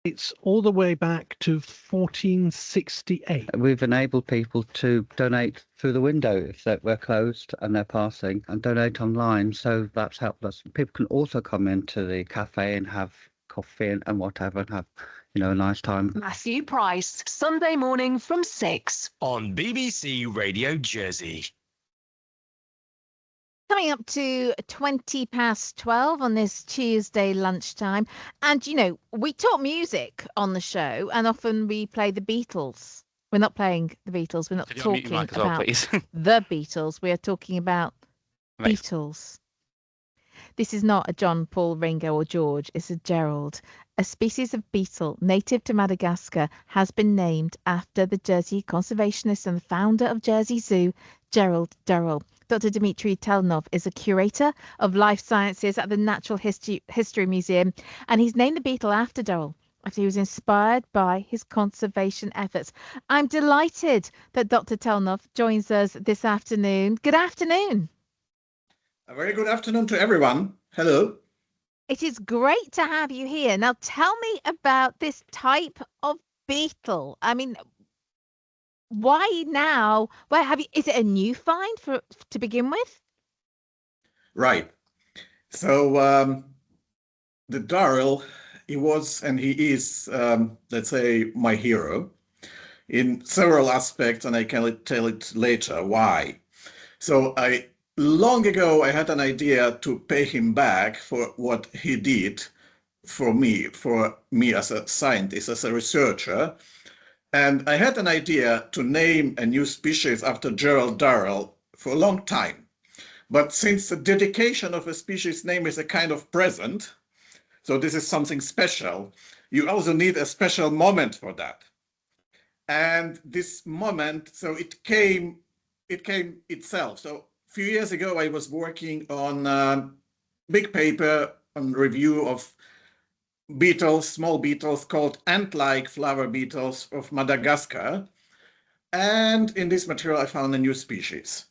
It's all the way back to 1468. We've enabled people to donate through the window if we're closed and they're passing, and donate online. So that's helped us. People can also come into the cafe and have coffee and whatever, and have, a nice time. Matthew Price, Sunday morning from 6 on BBC Radio Jersey. Coming up to 12:20 on this Tuesday lunchtime. And, we talk music on the show and often we play the Beatles. We're not playing the Beatles. We're not talking about the Beatles. We are talking about Beetles. This is not a John, Paul, Ringo or George. It's a Gerald. A species of beetle native to Madagascar has been named after the Jersey conservationist and founder of Jersey Zoo, Gerald Durrell. Dr. Dmitry Telnov is a curator of life sciences at the Natural History Museum, and he's named the beetle after Durrell, after he was inspired by his conservation efforts. I'm delighted that Dr. Telnov joins us this afternoon. Good afternoon. A very good afternoon to everyone. Hello. It is great to have you here. Now, tell me about this type of beetle. I mean, why now? Is it a new find to begin with? Right. So the Durrell, he was and he is, let's say, my hero in several aspects, and I can tell it later why. So long ago, I had an idea to pay him back for what he did for me as a scientist, as a researcher. And I had an idea to name a new species after Gerald Durrell for a long time. But since the dedication of a species name is a kind of present, so this is something special, you also need a special moment for that. And this moment, so it came itself. So a few years ago, I was working on a big paper on review of beetles, small beetles called ant-like flower beetles of Madagascar. And in this material, I found a new species.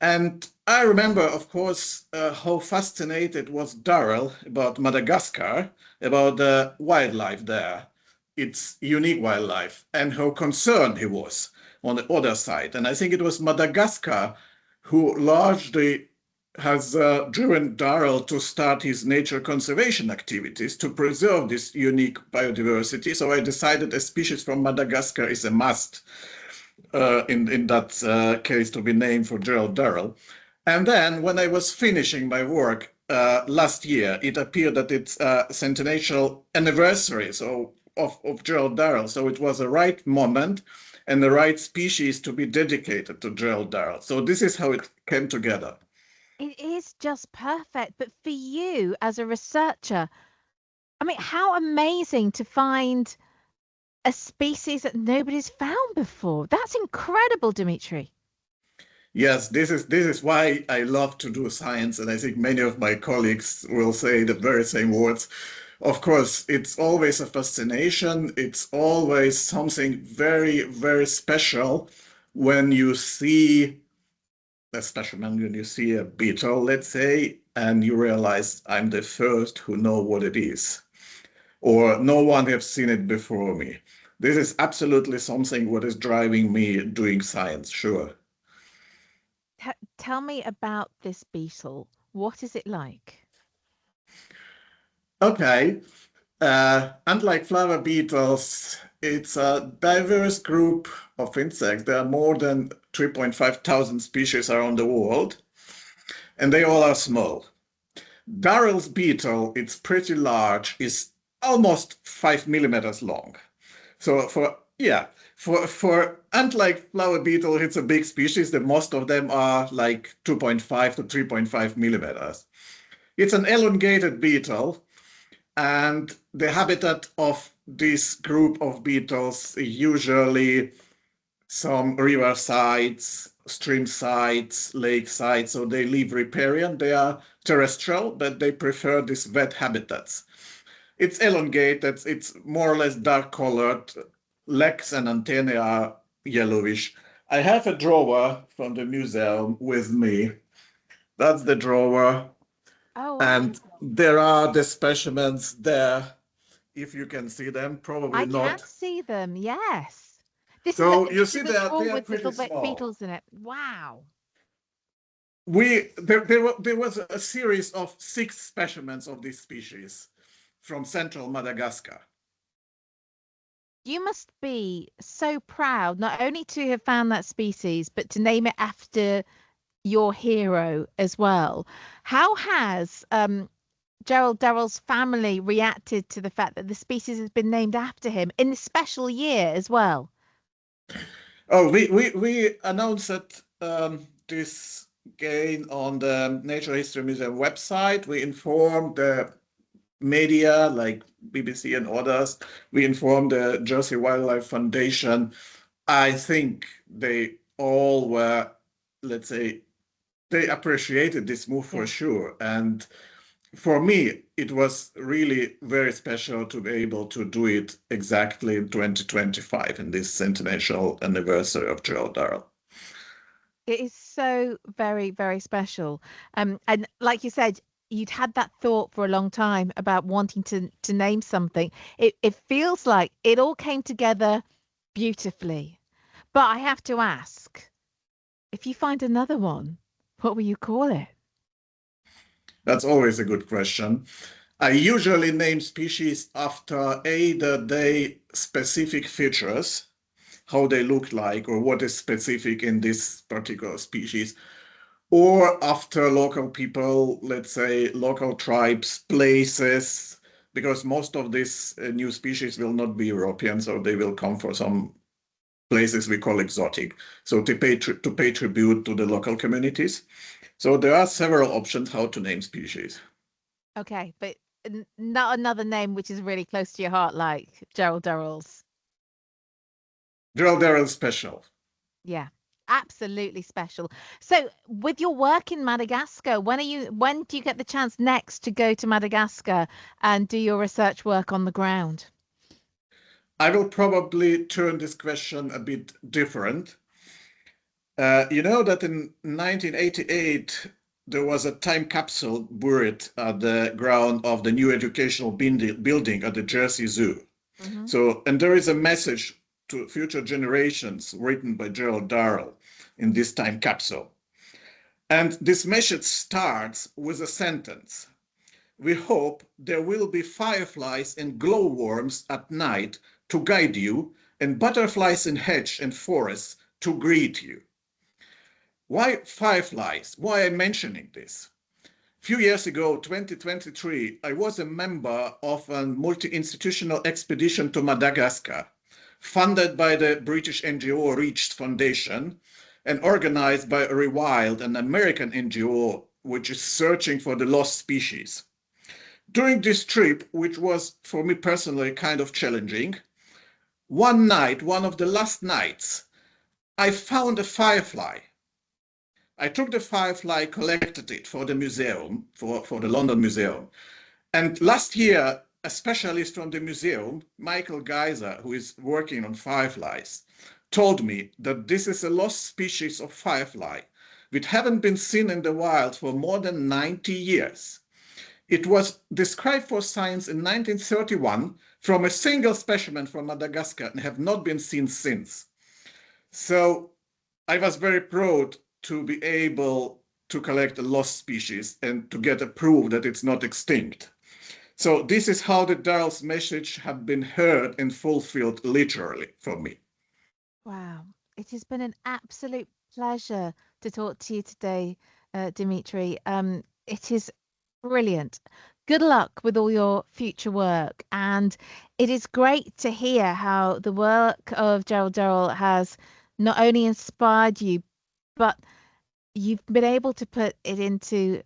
And I remember, of course, how fascinated was Durrell about Madagascar, about the wildlife there, its unique wildlife, and how concerned he was on the other side. And I think it was Madagascar who largely has driven Durrell to start his nature conservation activities to preserve this unique biodiversity. So I decided a species from Madagascar is a must in that case to be named for Gerald Durrell. And then when I was finishing my work last year, it appeared that it's centennial anniversary of Gerald Durrell. So it was the right moment and the right species to be dedicated to Gerald Durrell. So this is how it came together. It is just perfect. But for you as a researcher, I mean, how amazing to find a species that nobody's found before. That's incredible, Dimitri. Yes, this is why I love to do science, and I think many of my colleagues will say the very same words. Of course, it's always a fascination. It's always something very, very special when you see, especially when you see a beetle, let's say, and you realize I'm the first who know what it is, or no one has seen it before me. This is absolutely something what is driving me doing science, sure. Tell me about this beetle. What is it like? Okay. Unlike flower beetles, it's a diverse group of insects. There are more than 3.5 thousand species around the world, and they all are small. Durrell's beetle, it's pretty large, is almost 5 millimeters long. So for ant-like flower beetle, it's a big species. The most of them are like 2.5 to 3.5 millimeters. It's an elongated beetle, and the habitat of this group of beetles is usually some river sides, stream sides, lake sides. So they live riparian. They are terrestrial, but they prefer these wet habitats. It's elongated. It's more or less dark colored. Legs and antennae are yellowish. I have a drawer from the museum with me. That's the drawer. Oh, and there are the specimens there. if you can see them, probably I can not. see them. Yes. This So you this see is a they drawer are with pretty little small. beetles in it. Wow. There was a series of 6 specimens of this species from central Madagascar. You must be so proud not only to have found that species, but to name it after your hero as well. How has Gerald Darrell's family reacted to the fact that the species has been named after him in this special year as well? Oh, we announced that this gain on the Natural History Museum website. We informed the media like BBC and others. We informed the Jersey Wildlife Foundation. I think they all were, let's say, they appreciated this move for Yeah. sure. And for me, it was really very special to be able to do it exactly in 2025 in this centennial anniversary of Gerald Darrell. It is so very, very special. And like you said, you'd had that thought for a long time about wanting to name something. It feels like it all came together beautifully. But I have to ask, if you find another one, what will you call it? That's always a good question. I usually name species after either their specific features, how they look like, or what is specific in this particular species, or after local people, let's say local tribes, places, because most of these new species will not be European, so they will come from some places we call exotic. So to pay tribute to the local communities. So there are several options how to name species. Okay, but not another name which is really close to your heart, like Gerald Darrell's. Gerald Darrell special. Yeah, absolutely special. So, with your work in Madagascar, when do you get the chance next to go to Madagascar and do your research work on the ground? I will probably turn this question a bit different. You know that in 1988, there was a time capsule buried at the ground of the new educational building at the Jersey Zoo. Mhm. So, and there is a message to future generations written by Gerald Darrell in this time capsule. And this message starts with a sentence. We hope there will be fireflies and glowworms at night to guide you, and butterflies in hedge and forest to greet you. Why fireflies? Why am I mentioning this? A few years ago, 2023, I was a member of a multi-institutional expedition to Madagascar, funded by the British NGO Reached Foundation and organized by Rewild, an American NGO which is searching for the lost species. During this trip, which was for me personally kind of challenging, one night, one of the last nights, I found a firefly. I took the firefly, collected it for the museum, for the London Museum. And last year, a specialist from the museum, Michael Geiser, who is working on fireflies, told me that this is a lost species of firefly, which haven't been seen in the wild for more than 90 years. It was described for science in 1931 from a single specimen from Madagascar and have not been seen since. So I was very proud to be able to collect a lost species and to get a proof that it's not extinct. So this is how the Darrell's message have been heard and fulfilled literally for me. Wow, it has been an absolute pleasure to talk to you today, Dimitri. It is brilliant. Good luck with all your future work. And it is great to hear how the work of Gerald Darrell has not only inspired you, but you've been able to put it into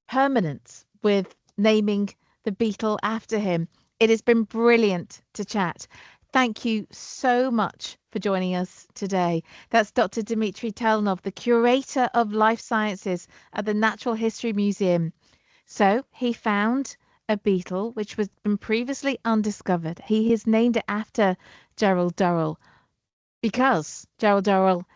permanence with naming the beetle after him. It has been brilliant to chat. Thank you so much for joining us today. That's Dr. Dimitri Telnov, the curator of life sciences at the Natural History Museum. So he found a beetle which was been previously undiscovered. He has named it after Gerald Darrell because Gerald Darrell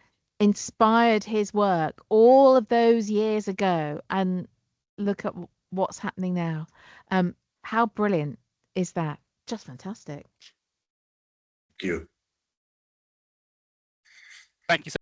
inspired his work all of those years ago. And look at what's happening now. How brilliant is that? just fantastic. Thank you. Thank you so